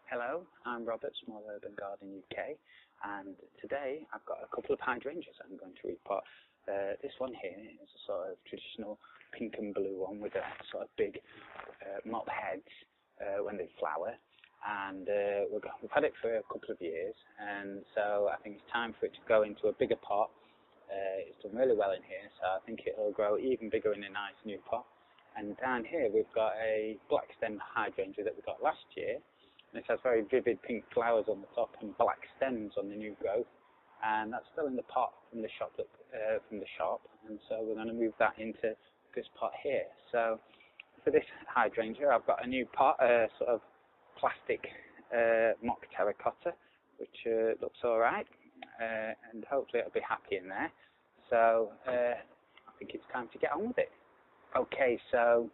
Hello, I'm Robert, Small Urban Garden UK, and today I've got a couple of hydrangeas I'm going to repot. This one here is a sort of traditional pink and blue one with a sort of big mop heads when they flower, and we've had it for a couple of years, and so I think it's time for it to go into a bigger pot. It's done really well in here, so I think it'll grow even bigger in a nice new pot. And down here we've got a black stem hydrangea that we got last year. And it has very vivid pink flowers on the top and black stems on the new growth, and that's still in the pot from the shop. And so we're going to move that into this pot here. So for this hydrangea, I've got a new pot, sort of plastic mock terracotta, which looks all right, and hopefully it'll be happy in there. So I think it's time to get on with it. Okay, so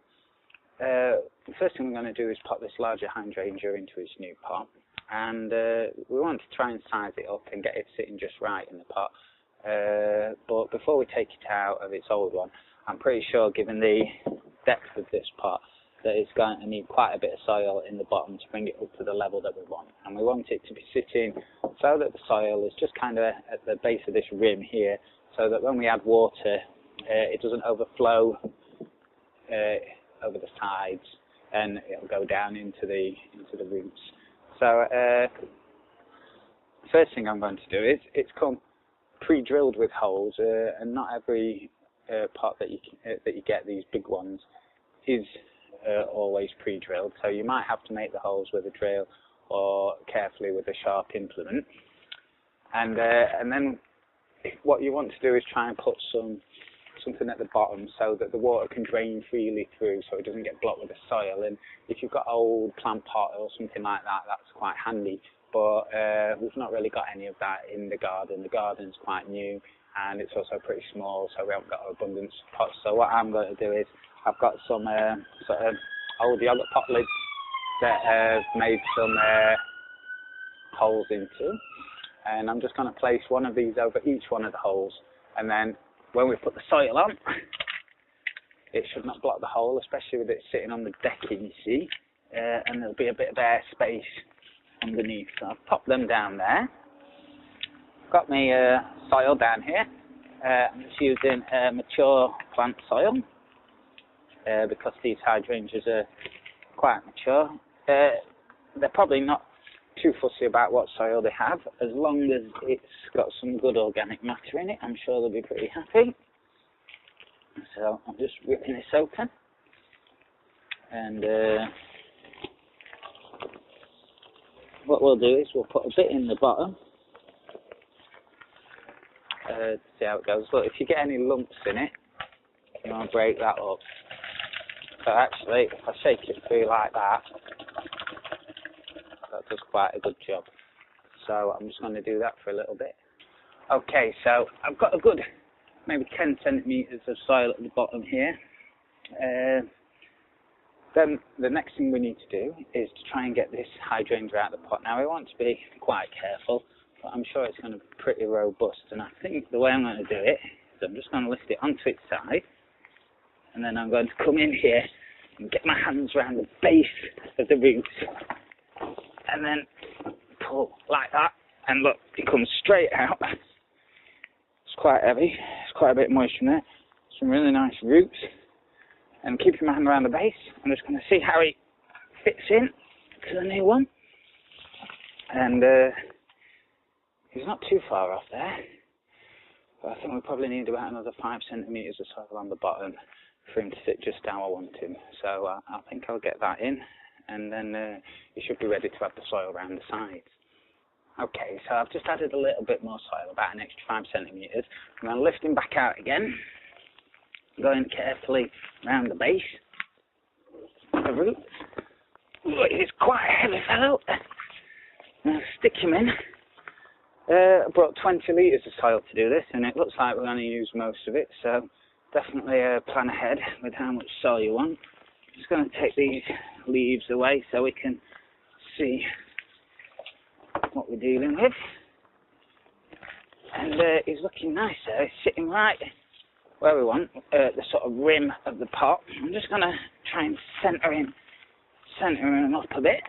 the first thing we're going to do is pop this larger hydrangea into its new pot, and we want to try and size it up and get it sitting just right in the pot. But before we take it out of its old one, I'm pretty sure, given the depth of this pot, that it's going to need quite a bit of soil in the bottom to bring it up to the level that we want. And we want it to be sitting so that the soil is just kind of at the base of this rim here, so that when we add water, it doesn't overflow over the sides, and it'll go down into the roots. So first thing I'm going to do is it's come pre-drilled with holes, and not every pot that you get, these big ones, is always pre-drilled. So you might have to make the holes with a drill or carefully with a sharp implement. And then what you want to do is try and put something at the bottom so that the water can drain freely through, so it doesn't get blocked with the soil. And if you've got old plant pot or something like that, that's quite handy, but we've not really got any of that in the garden. The garden's quite new, and it's also pretty small, so we haven't got abundance of pots. So what I'm going to do is I've got some sort of old yogurt pot lids that I've made some holes into, and I'm just going to place one of these over each one of the holes, and then when we put the soil on, it should not block the hole, especially with it sitting on the decking, you see, and there'll be a bit of air space underneath. So I've popped them down there. Got my soil down here. I'm just using mature plant soil because these hydrangeas are quite mature. They're probably not too fussy about what soil they have, as long as it's got some good organic matter in it. I'm sure they'll be pretty happy. So I'm just ripping this open, and what we'll do is we'll put a bit in the bottom to see how it goes. Look, if you get any lumps in it, you want to break that up. So actually, if I shake it through like that, that does quite a good job. So I'm just going to do that for a little bit. Okay, so I've got a good maybe 10 centimetres of soil at the bottom here. Then the next thing we need to do is to try and get this hydrangea out of the pot. Now we want to be quite careful, but I'm sure it's going to be pretty robust, and I think the way I'm going to do it is I'm just going to lift it onto its side, and then I'm going to come in here and get my hands around the base of the roots, and then pull like that, and look, it comes straight out. It's quite heavy, it's quite a bit of moisture in there, some really nice roots, and keeping my hand around the base, I'm just going to see how it fits in to the new one. And he's not too far off there, but I think we probably need about another 5 centimetres or so on the bottom for him to sit just how I want him. So I think I'll get that in, and then you should be ready to have the soil around the sides. Okay, so I've just added a little bit more soil, about an extra 5 centimetres. I'm going to lift him back out again, going carefully around the base of the roots. Look, it's quite a heavy fellow. I'll stick him in. I brought 20 litres of soil to do this, and it looks like we're going to use most of it, so definitely plan ahead with how much soil you want. I'm just going to take these leaves away so we can see what we're dealing with. And he's looking nice there. He's sitting right where we want, the sort of rim of the pot. I'm just going to try and centre him up a bit.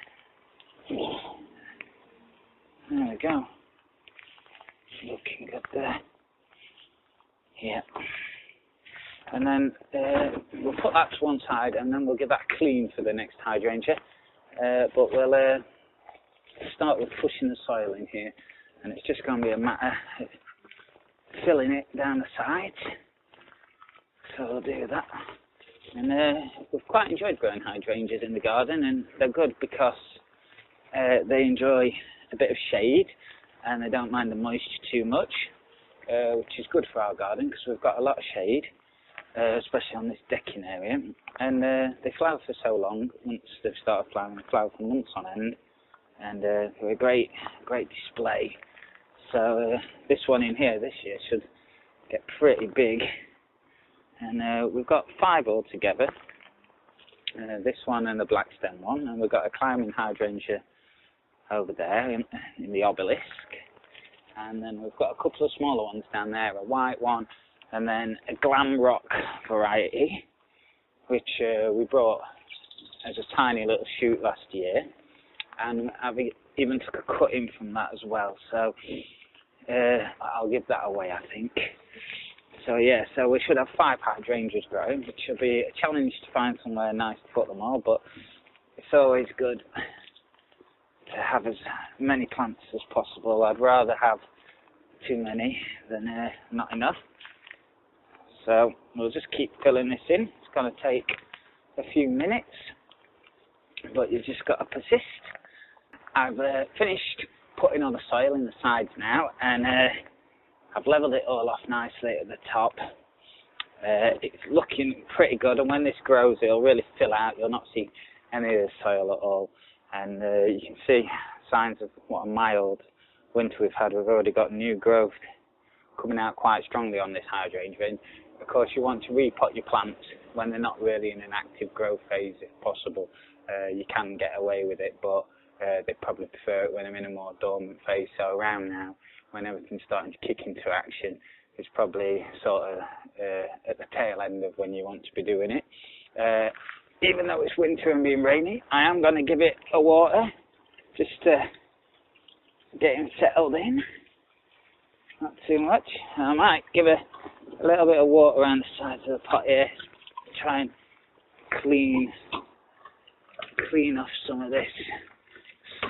There we go. Looking good there. Yeah. And then we'll put that to one side, and then we'll get that clean for the next hydrangea. But we'll start with pushing the soil in here, and it's just going to be a matter of filling it down the sides. So we'll do that. And we've quite enjoyed growing hydrangeas in the garden, and they're good because they enjoy a bit of shade and they don't mind the moisture too much, which is good for our garden because we've got a lot of shade, especially on this decking area. And they flower for so long. Once they've started flowering, they flower for months on end, and they're a great display. So this one in here this year should get pretty big. And we've got 5 altogether, this one and the black stem one, and we've got a climbing hydrangea over there in the obelisk, and then we've got a couple of smaller ones down there, a white one, and then a glam rock variety, which we brought as a tiny little shoot last year, and I've even took a cutting from that as well, so I'll give that away, I think. So yeah, so we should have 5 hydrangeas growing, which will be a challenge to find somewhere nice to put them all, but it's always good to have as many plants as possible. I'd rather have too many than not enough. So we'll just keep filling this in. It's going to take a few minutes, but you've just got to persist. I've finished putting all the soil in the sides now, and I've levelled it all off nicely at the top. It's looking pretty good, and when this grows it'll really fill out. You'll not see any of the soil at all, and you can see signs of what a mild winter we've had. We've already got new growth coming out quite strongly on this hydrangea, and of course you want to repot your plants when they're not really in an active growth phase if possible. You can get away with it, but they probably prefer it when they're in a more dormant phase. So around now, when everything's starting to kick into action, it's probably sort of at the tail end of when you want to be doing it. Even though it's winter and being rainy, I am going to give it a water just to get him settled in. Not too much. I might give a little bit of water around the sides of the pot here to try and clean off some of this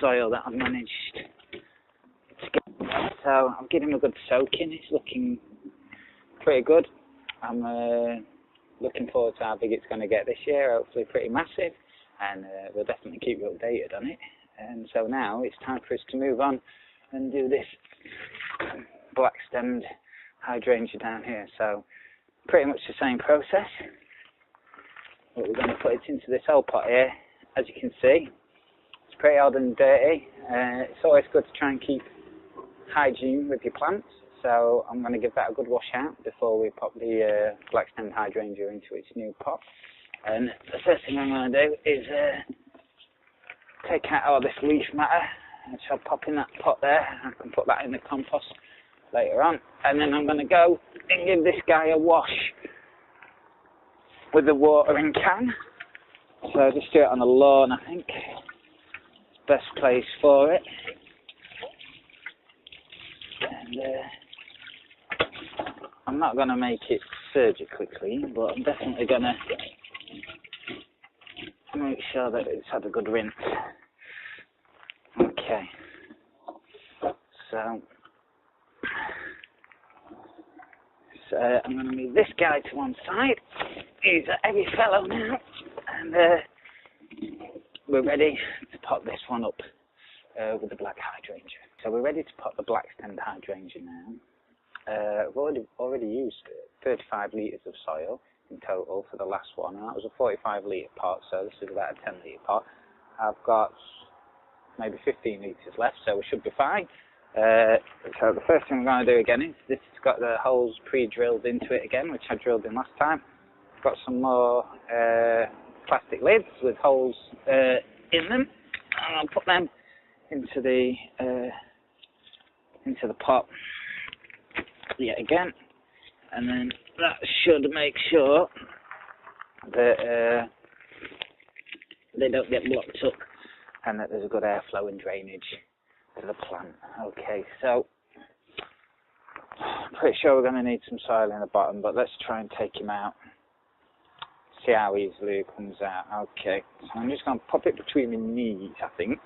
soil that I've managed to get. So I'm giving him a good soaking. It's looking pretty good. I'm looking forward to how big it's going to get this year. Hopefully pretty massive, and we'll definitely keep you updated on it. And so now it's time for us to move on and do this black stemmed hydrangea down here. So pretty much the same process, but we're going to put it into this old pot here. As you can see, it's pretty old and dirty. It's always good to try and keep hygiene with your plants, so I'm going to give that a good wash out before we pop the black stemmed hydrangea into its new pot. And the first thing I'm going to do is take out all this leaf matter, which I'll pop in that pot there. I can put that in the compost later on, and then I'm going to go and give this guy a wash with the watering can. So just do it on the lawn, I think. It's the best place for it. And I'm not going to make it surgically clean, but I'm definitely going to make sure that it's had a good rinse. Okay. So I'm going to move this guy to one side. He's a heavy fellow now, and we're ready to pot this one up with the black hydrangea. So we're ready to pot the black stemmed hydrangea now. I've already used 35 litres of soil in total for the last one, and that was a 45 litre pot, so this is about a 10 litre pot. I've got maybe 15 litres left, so we should be fine. So the first thing we're going to do again is this has got the holes pre-drilled into it again, which I drilled in last time. I've got some more plastic lids with holes in them, and I'll put them into the pot yet again, and then that should make sure that they don't get blocked up and that there's a good airflow and drainage to the plant. Okay, so I'm pretty sure we're going to need some soil in the bottom, but let's try and take him out. See how easily it comes out. Okay, so I'm just going to pop it between my knees, I think,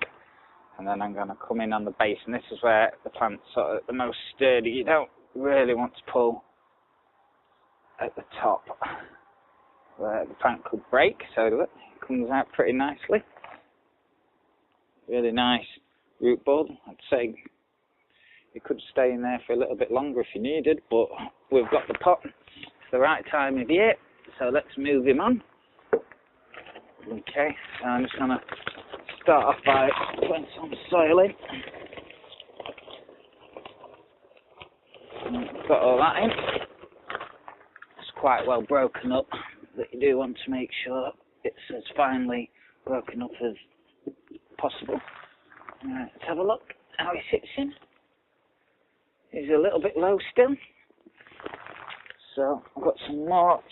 and then I'm going to come in on the base, and this is where the plant's sort of the most sturdy. You don't really want to pull at the top where the plant could break, so look, it comes out pretty nicely. Really nice root ball. I'd say it could stay in there for a little bit longer if you needed, but we've got the pot. It's the right time of year, so let's move him on. Okay, so I'm just going to start off by putting some soil in. Got all that in. It's quite well broken up, but you do want to make sure it's as finely broken up as possible. Right, let's have a look how he sits in. He's a little bit low still, so I've got some more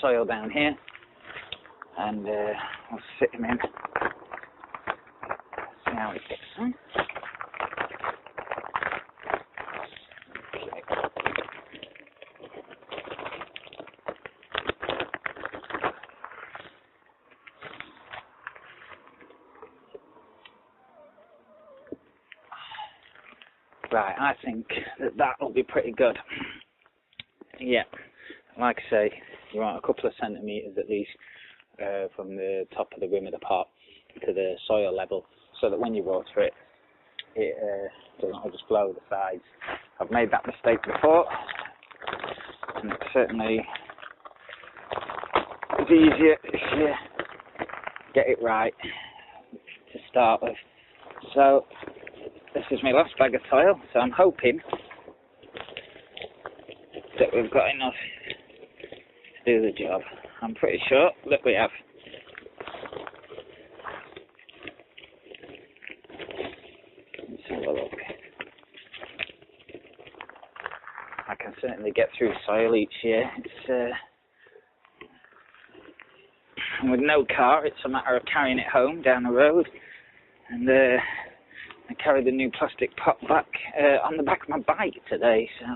soil down here, and I'll sit him in. See how he gets on. Right, I think that will be pretty good. Yeah, like I say, you want a couple of centimetres at least from the top of the rim of the pot to the soil level, so that when you water it, it doesn't overflow the sides. I've made that mistake before, and it certainly is easier if you get it right to start with. So this is my last bag of soil, so I'm hoping that we've got enough to do the job. I'm pretty sure that we have. Let's have a look. I can certainly get through soil each year. It's and with no car, it's a matter of carrying it home down the road, and I carried the new plastic pot back on the back of my bike today, so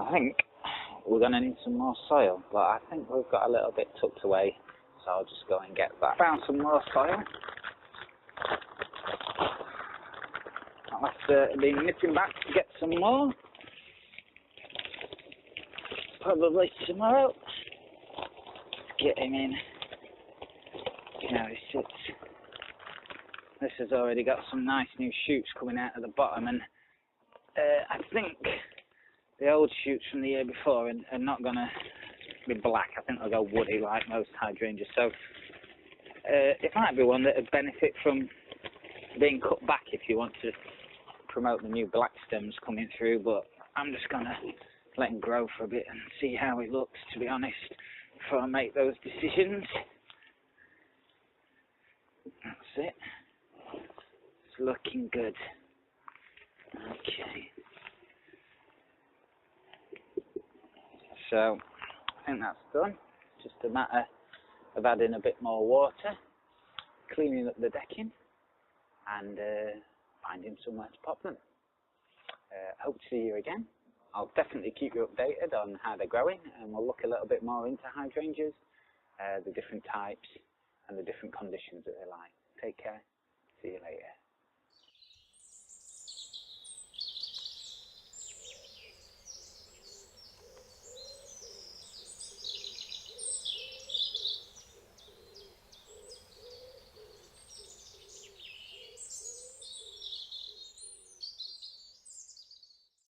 I think we're going to need some more soil, but I think we've got a little bit tucked away, so I'll just go and get that. Found some more soil. I'll have to be nipping back to get some more, probably tomorrow. Get him in. Now he sits. This has already got some nice new shoots coming out of the bottom, and I think the old shoots from the year before are not going to be black. I think they'll go woody like most hydrangeas. So it might be one that would benefit from being cut back if you want to promote the new black stems coming through, but I'm just going to let him grow for a bit and see how it looks, to be honest, before I make those decisions. That's it. It's looking good. Okay. So I think that's done. It's just a matter of adding a bit more water, cleaning up the decking, and finding somewhere to pop them. Hope to see you again. I'll definitely keep you updated on how they're growing, and we'll look a little bit more into hydrangeas, the different types and the different conditions that they like. Take care. See you later.